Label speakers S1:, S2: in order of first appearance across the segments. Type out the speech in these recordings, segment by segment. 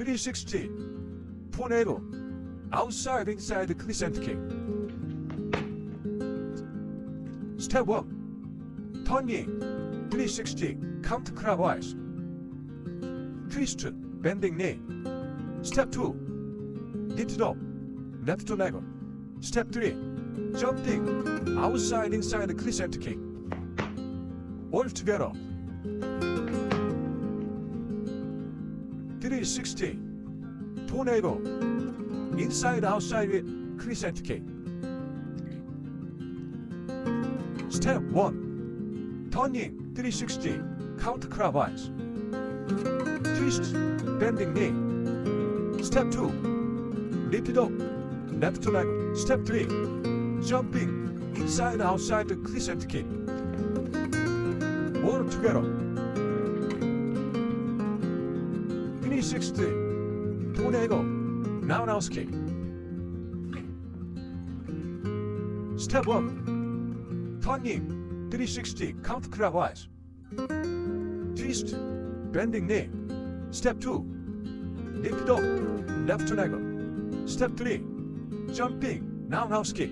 S1: 360 tornado, outside inside crescent kick. Step 1 turning 360 counter clockwise. Twist bending knee. Step 2 lifted up left leg. Step 3 jumping outside inside crescent kick. All together. 360 tornado, inside outside crescent kick. Step 1 turning 360 counter clockwise. Twist bending knee. Step 2 lift it up left leg. Step 3 jumping inside outside crescent kick. All together. 360 tornado, roundhouse kick. Step 1 turning 360 counter clockwise. Twist bending knee. Step 2 lift up left leg. Step 3 jumping roundhouse kick.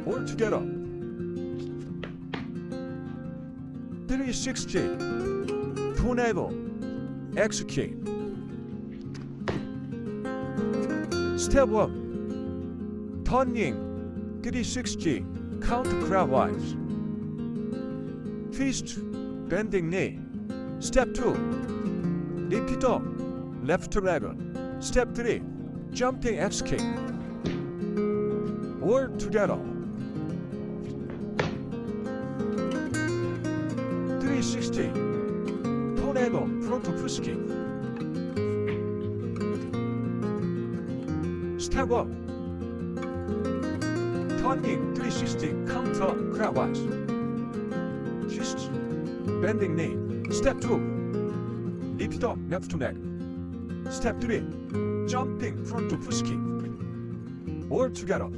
S1: All together. 360 tornado, X kick. Step 1 turning 360 counter clockwise. Twist bending knee. Step 2 lift it up left leg. Step 3 jumping X kick. All together. 360 tornado front push kick. Step 1 turning 360 counter clockwise. Twist bending knee. Step 2 lift up left leg. Step 3 jumping front push kick. All together.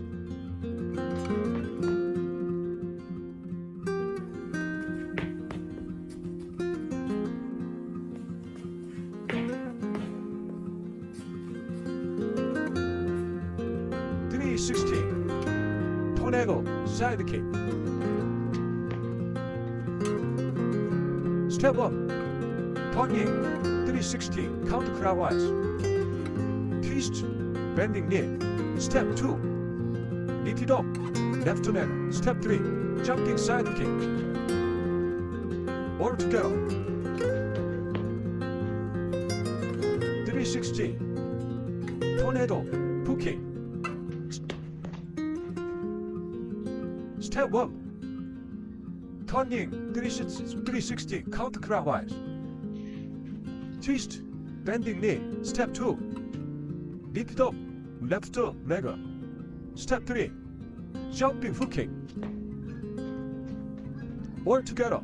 S1: 360 tornado side kick. Step 1 turning 360 counter clockwise. Twist bending knee. Step 2 lift it up left leg. Step 3 jumping side kick. All together. 360 tornado pull kick. Step 1 turning 360 counter clockwise. Twist bending knee. Step 2 lift up left leg. Step 3 jumping hook kick. All together.